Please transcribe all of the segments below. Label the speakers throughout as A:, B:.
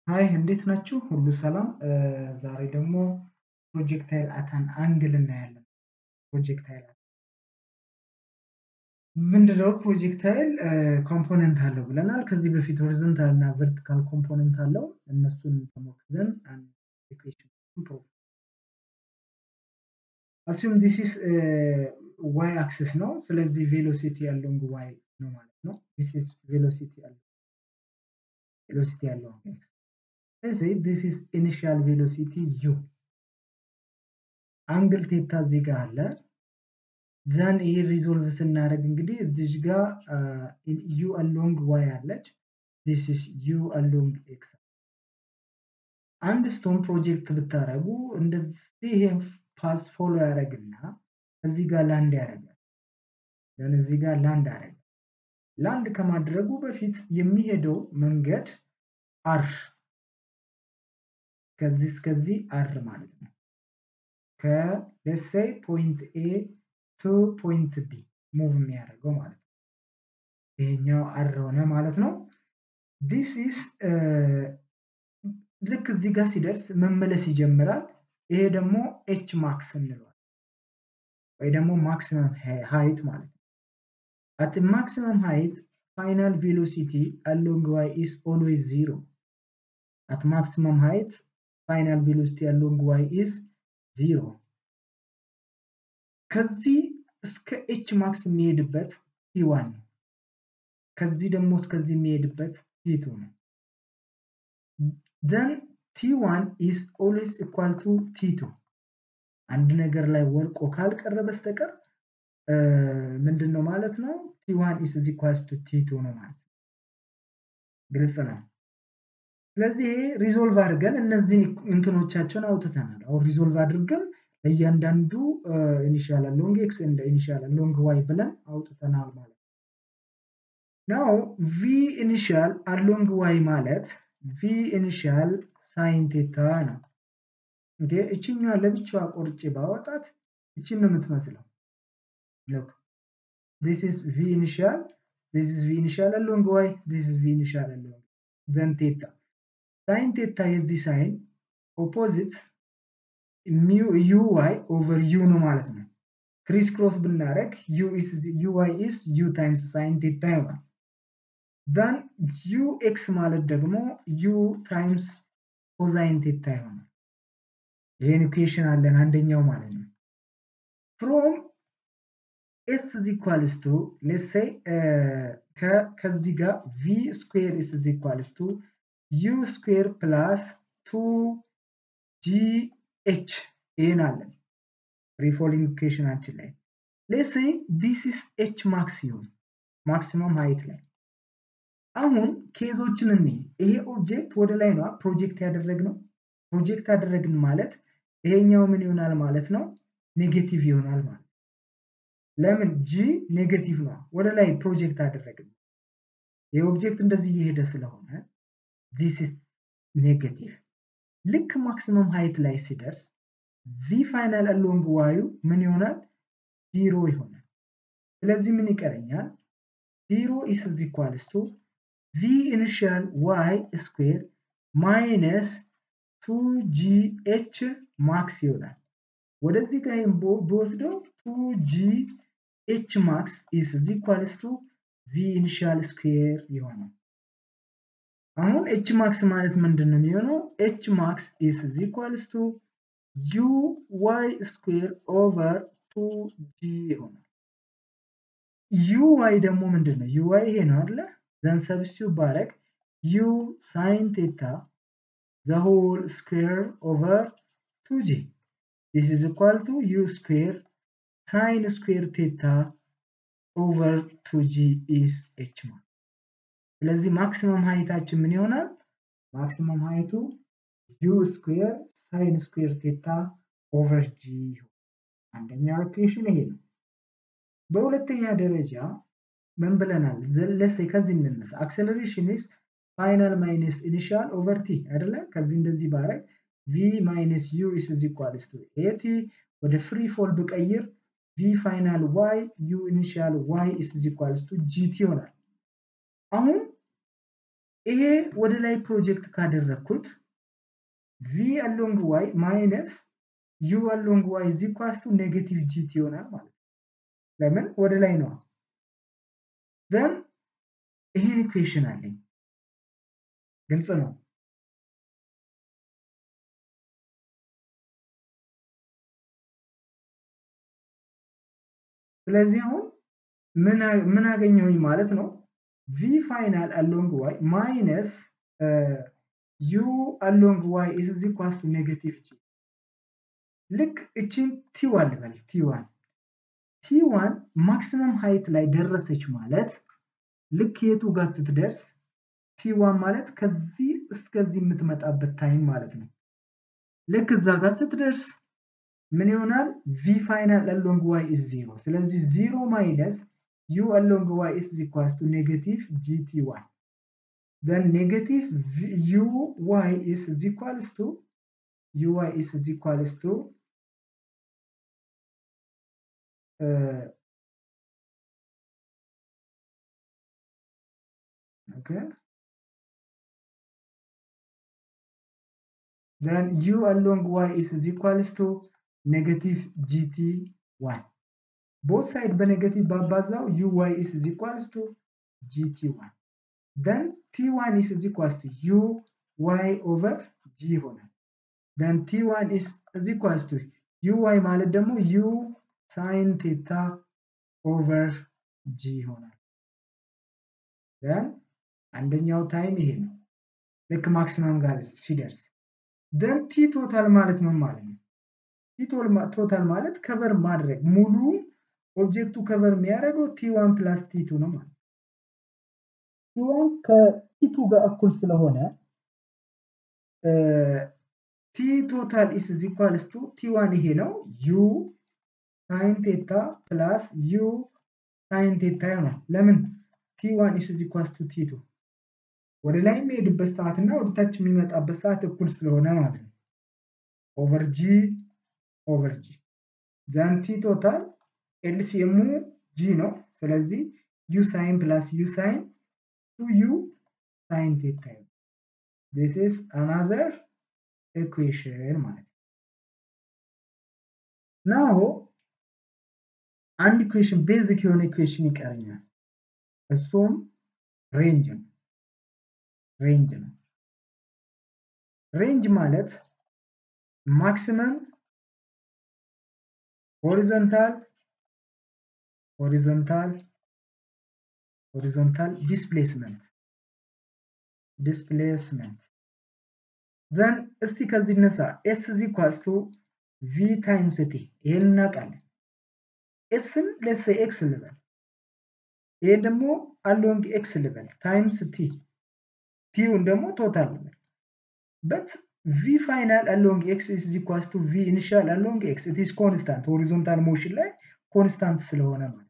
A: ሃይ እንዴት ናችሁ? ሁሉ ሰላም። ዛሬ ደግሞ ፕሮጀክታይል አት አን አንግል እናያለን። ፕሮጀክታይል ምንድነው? ፕሮጀክታይል ኮምፖነንት አለው ብለናል። ከዚህ በፊት ሆሪዞንታል እና ቨርቲካል ኮምፖነንት አለው። እነሱን ተሞክረን አንድ ኢኩዌሽን ፕሩፍ አሱም ዲስ ኢዝ ዋይ አክሲስ ነው። ስለዚህ ቬሎሲቲ አሎንግ ዋይ ነው ማለት ነው። ዲስ ኢዝ ቬሎሲቲ ያለው ስለዚህ ዲስ ኢዝ ኢኒሺያል ቬሎሲቲ ዩ አንግል ቴታ እዚህ ጋር አለ። ዘን ይሄ ሪዞልቭ ስናደርግ እንግዲህ እዚህ ጋር ዩ አሎንግ ዋይ አለች። ዲስ ኢዝ ዩ አሎንግ ኤክስ። አንድ ስቶን ፕሮጀክት ብታረጉ እንደዚህ ይሄን ፓስ ፎሎ ያደርግና እዚህ ጋር ላንድ ያደርጋል። ዘን እዚህ ጋር ላንድ ያደርጋል። ላንድ ከማድረጉ በፊት የሚሄደው መንገድ አር ከዚህ እስከዚህ አር ማለት ነው። ከሌትስ ሴይ ፖይንት ኤ ቱ ፖይንት ቢ ሙቭ የሚያደርገው ማለት ነው። ይሄኛው አር ሆነ ማለት ነው። ዲስ ኢዝ ልክ እዚህ ጋር ሲደርስ መመለስ ይጀምራል። ይሄ ደግሞ ኤች ማክስ እንለዋለን ወይ ደግሞ ማክሲመም ሃይት ማለት ነው። አት ማክሲመም ሃይት ፋይናል ቬሎሲቲ አሎንግ ዋይ ኢዝ ኦልዌይዝ ዚሮ። አት ማክሲመም ሃይት ፋይናል ቬሎሲቲ አሎንግ ዋይ ኢዝ ዚሮ። ከዚህ እስከ ኤች ማክስ የሚሄድበት ቲ1 ነው። ከዚህ ደግሞ እስከዚህ የሚሄድበት ቲ2 ነው። then t1 is always equal to t2 አንድ ነገር ላይ ወርቆ ካልቀረ በስተቀር ምንድነው ማለት ነው? t1 is equal to t2 ነው ማለት ነው። ግልጽ ነው። ስለዚህ ሪዞልቭ አድርገን እነዚህን እንትኖቻቸውን አውጥተናል። አሁን ሪዞልቭ አድርገን ለእያንዳንዱ ኢኒሺያል አሎንግ ኤክስ እና ኢኒሺያል አሎንግ ዋይ ብለን አውጥተናል ማለት ነው። ናው v ኢኒሺያል አሎንግ ዋይ ማለት v ኢኒሺያል ሳይን ቴታ ነው። እንዴ እቺኛዋ ለብቻዋ ቆርጬ ባወጣት እቺን ነው የምትመስለው። look this is v initial, this is v initial along y, this is v initial along then theta. Sin theta is the sign opposite mu uy over u ነው ማለት ነው። ክሪስ ክሮስ ብናረግ uy is u times sin theta ይሆናል። then ux ማለት ደግሞ u times cosine theta ይሆናል። ይሄን ኢኩዌሽን አለን አንደኛው ማለት ነው። from s is equals to let's say ከዚህ ጋር v square is equals to u square plus 2gh ይሄን አለን ፍሪ ፎሊንግ ኢኩዌሽናችን ላይ let's say this is h maximum maximum height ላይ አሁን ኬዞችን እንይ። ይሄ ኦብጀክት ወደ ላይ ነው ፕሮጀክት ያደረግነው። ፕሮጀክት ያደረግን ማለት ይሄኛው ምን ይሆናል ማለት ነው? ኔጌቲቭ ይሆናል ማለት ነው። ለምን? g ኔጌቲቭ ነው። ወደ ላይ ፕሮጀክት አደረግን። ይሄ ኦብጀክት እንደዚህ እየሄደ ስለሆነ this is ኔጌቲቭ። ልክ ማክሲመም ሃይት ላይ ሲደርስ v ፋይናል አሎንግ ዋዩ ምን ይሆናል? 0 ይሆናል። ስለዚህ ምን ይቀረኛል? 0 is equals to v initial y square minus 2gh max ይሆናል። ወደዚህ ጋር በወስደው 2gh max is equals to v initial square ይሆናል። አሁን h max ማለት ምንድነው የሚሆነው? h max is equals to uy square over 2g ይሆናል። uy ደግሞ ምንድነው? uy ይሄ ነው አይደል? then substitute ባረግ u sin theta the whole square over 2g. This is equal to u square sin square theta over 2g is h max. ስለዚህ ማክሲመም ሃይታችን ምን ይሆናል? ማክሲመም ሃይቱ u square sin square theta over g ይሆናል። አንደኛው ኢኩዌሽን ይሄ ነው። በሁለተኛ ደረጃ ምን ብለናል? let's say ከዚህ እንነሳ acceleration is final minus initial over t አይደለ? ከዚህ እንደዚህ ባረግ v minus u is equals to at ወደ ፍሪ ፎል በቀይር v final y u initial y is equals to gt ይሆናል። አሁን ይሄ ወደ ላይ ፕሮጀክት ካደረኩት v along y minus u along y is equals to negative gt ይሆናል ማለት ነው። ለምን ወደ ላይ ነው። then ይሄን ኢኩዌሽን አለኝ። ግልጽ ነው። ስለዚህ አሁን ምን አገኘሁኝ ማለት ነው v final along y minus u along y is equals to negative g ልክ እቺን t1 ልበል t1 ማክሲመም ሃይት ላይ ደረሰች ማለት ልክ የቱ ጋር ስትደርስ t1 ማለት ከዚህ እስከዚህ የምትመጣበት ታይም ማለት ነው። ልክ እዛ ጋር ስትደርስ ምን ይሆናል v final along y is 0 ስለዚህ 0 minus u along y is equals to negative gt1 then negative uy is equals to okay then u along y is equals to negative gt1 both side በኔጌቲቭ ባባዛው uy is equals to gt1 then t1 is equals to uy over g ይሆናል then t1 is equals to uy ማለት ደግሞ u sin theta over g ይሆናል then አንደኛው ታይም ይሄ ነው ልክ ማክሲመም ጋር ሲደርስ then t total ማለት ምን ማለት ነው t total ማለት ከቨር ማድረግ ሙሉ ኦብጀክቱ ከቨር የሚያደርገው t1 plus t2 ነው ማለት t1 ከt2 ጋር እኩል ስለሆነ t total is equals to t1 ይሄ ነው u sin theta plus u sin theta ይሆናል ለምን t1 is equals to t2 ወደ ላይ የሚሄድበት ሰዓት እና ወደ ታች የሚመጣበት ሰዓት እኩል ስለሆነ ማለት ነው over g then t total LCM g ነው ስለዚህ u sin plus u sin 2u sin theta this is another equation ማለት now አንድ ኢኩዌሽን ቤዚክ የሆነ ኢኩዌሽን ይቀርኛል እሱም ሬንጅ ነው ሬንጅ ማለት ማክሲመም ሆሪዞንታል ዲስፕሌስመንት then እስቲ ከዚህ ነሳ s is equals to v times t ይሄን እናውቃለን s ን let's say x ልበል ይሄ ደግሞ along x ልበል times t ውን ደግሞ ቶታል ልበል but v final along x is equals to v initial along x it is constant horizontal motion ላይ constant ስለሆነ ማለት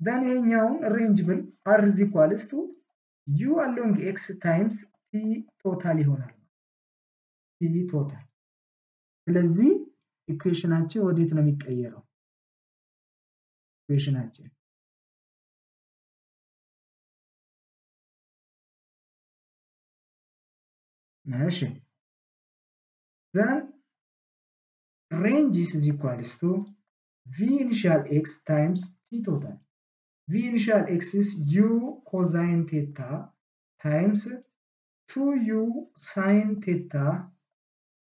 A: then ይሄኛውን ሬንጅ ብል r is equals to u along x times t total ይሆናል t total ስለዚህ ኢኩዌሽናችን ወዴት ነው የሚቀየረው ኢኩዌሽናችን ماشي then range is equals to v initial x times t total v initial x is u cosine theta times 2u sin theta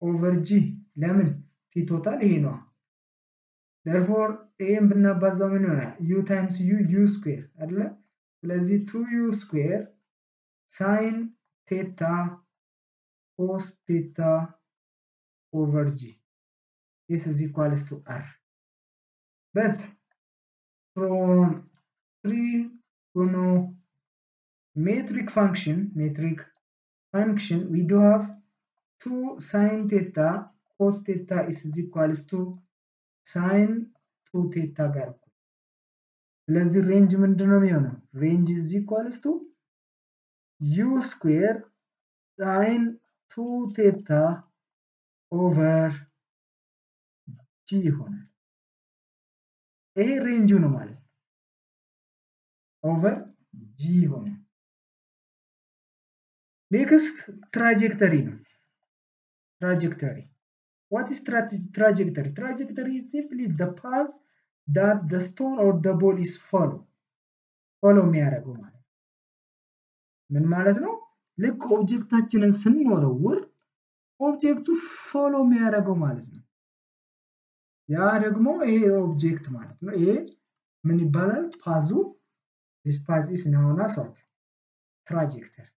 A: over g ለምን t total ይሄ ነው therefore am ብናባዛው ምን ይሆናል u times u square አይደለ ስለዚህ 2u square sin theta cos theta over g this is equals to r but from trigonometric function we do have 2 sin theta cos theta is equals to sin 2 theta ጋር ስለዚህ ሬንጅ ምንድነው የሚሆነው ሬንጅ is equals to u square sin 2 theta over g ይሆናል ይሄ ሬንጁ ነው ማለት over g ይሆናል next trajectory ነው trajectory what is trajectory trajectory is simply the path that the stone or the ball is follow የሚያደርገው ማለት ምን ማለት ነው ልክ ኦብጀክታችንን ስንወረውር ኦብጀክቱ ፎሎ የሚያደርገው ማለት ነው ያ ደግሞ ይሄ ኦብጀክት ማለት ነው ይሄ ምን ይባላል ፓዙ this path is known as what trajectory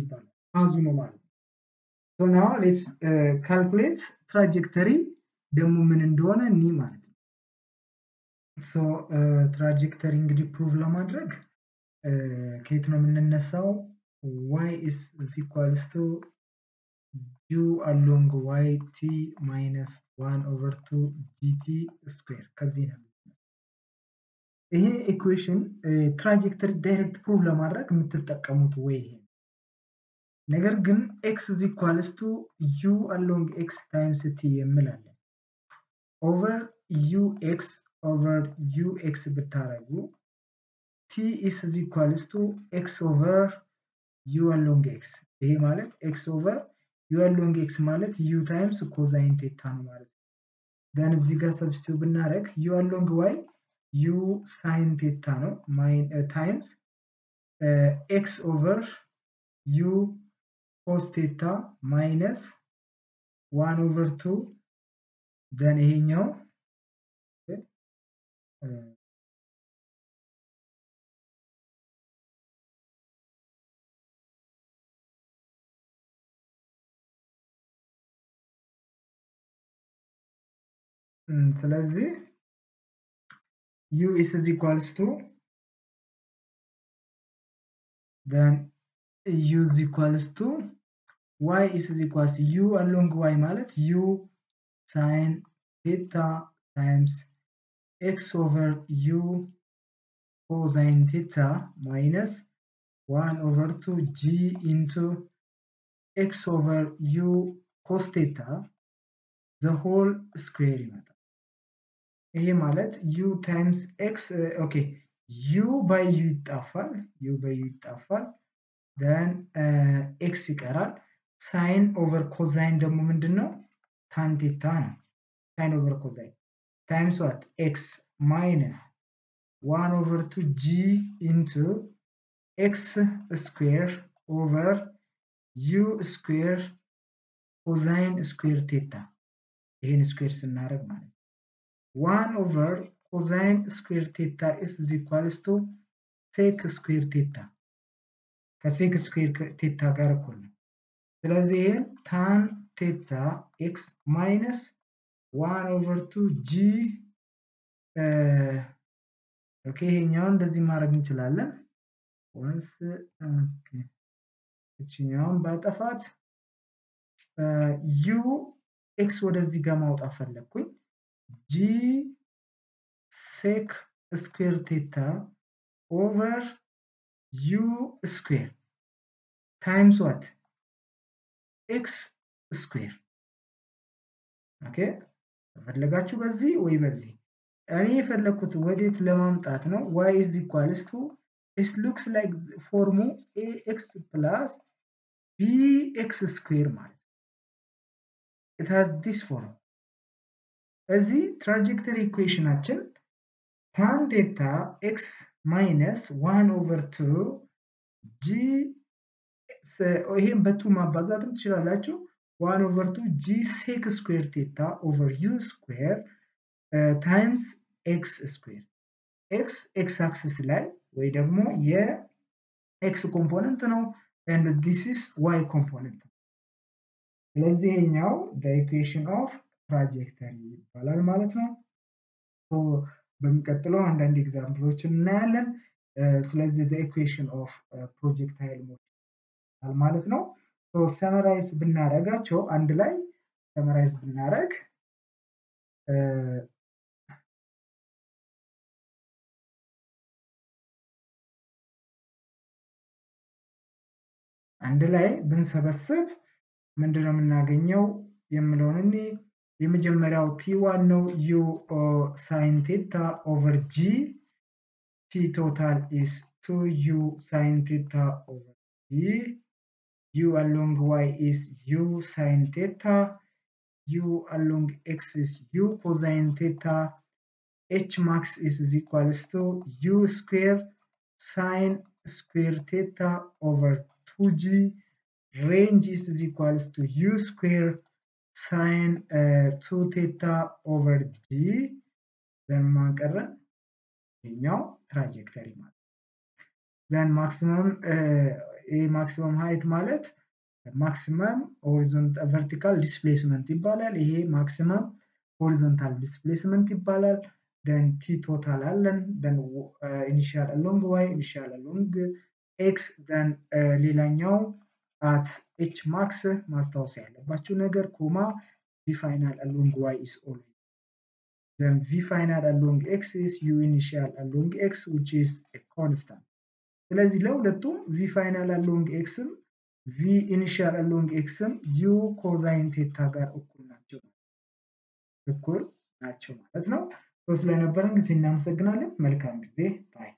A: ይባላል ፓዙ ነው ማለት ነው so now let's calculate trajectory ደግሞ ምን እንደሆነ እኒ ማለት ነው so trajectory እንግዲህ ፕሩቭ ለማድረግ ከየት ነው የምንነሳው y is equals to u along yt minus 1 over 2 gt square ከዚህ ነው ይሄ ኢኩዌሽን ትራጀክተሪ ዳይሬክት ፕሩቭ ለማድረግ የምትጠቀሙት ወይ ይሄ ነገር ግን x is equals to u along x times t የምላለን over ux over ux ብታረጉ t is equals to x over u along x ይሄ ማለት x over u along x ማለት u times cosine theta ነው ማለት then እዚህ ጋር ሰብስቲቲዩት ብናረግ u along y u sin theta ነው times x over u cos theta minus 1 over 2 then ይሄኛው ስለዚህ u is equals to then u is equals to y is equals to u along y ማለት u sin theta times x over u cosine theta minus 1 over 2 g into x over u cos theta the whole square ይመጣል ይሄ ማለት u times x okay u by u ይጣፋል then x ይቀራል sin over cosine ደግሞ ምንድነው tan theta ነው sin over cosine times what x minus 1 over 2 g into x square over u square cosine square theta ይሄን ስኩዌር ስናደርግ ማለት 1 over cosine square theta is equals to sec square theta ከsec square theta ጋር እኩል ነው ስለዚህ tan theta x minus 1 over 2 g ኦኬ ይሄኛውን እንደዚህ ማድረግ እንችላለን once ኦኬ እቺኛውን ባጠፋት u x ወደዚህ ጋር ማውጣት ፈለኩኝ g sec square theta over u square times what x square okay ፈለጋችሁ በዚህ ወይ በዚህ እኔ የፈለኩት ወዴት ለማምጣት ነው y is equals to it looks like form ax plus bx square ማለት it has this form እዚህ trajectory equationአችን tan theta x minus 1 over 2 g ይሄን በ2 ማባዛትም ትችላላችሁ 1 over 2 g sec square theta over u square times x square x axis ላይ ወይ ደግሞ የx component ነው and this is y component ስለዚህ ይሄኛው the equation of trajectory ይባላል ማለት ነው so በሚቀጥለው አንዳንድ ኤግዛምፕሎችን እናያለን ስለዚህ the equation of projectile motion ማለት ነው so summarize ብናረጋቸው አንድ ላይ summarize ብናረግ አንድ ላይ ብንሰበስብ ምንድነው የምናገኘው የምለውን የመጀመሪያው t1 ነው u sin theta over g T total is 2u sin theta over v. U along y is u sin theta. U along x is u cosine theta. H max is equals to u square sin square theta over 2g. Range is equals to u square sin 2 theta over g. Then ማንቀረን ይኛው ትራጀክተሪ ማለት then maximum height ማለት maximum horizontal vertical displacement ይባላል። ይሄ maximum horizontal displacement ይባላል። then t total አለን then initial along y initial along x then ሌላኛው at h max ማስታወስ ያለባችሁ ነገር ኮማ v final along y is always then v final along x is u initial along x which is a constant ስለዚህ ለሁለቱም v final along x v initial along x u cosine theta ጋር እኩል ናቸው ማለት ነው። ስለነበረን ጊዜ እናመሰግናለን። መልካም ጊዜ ባይ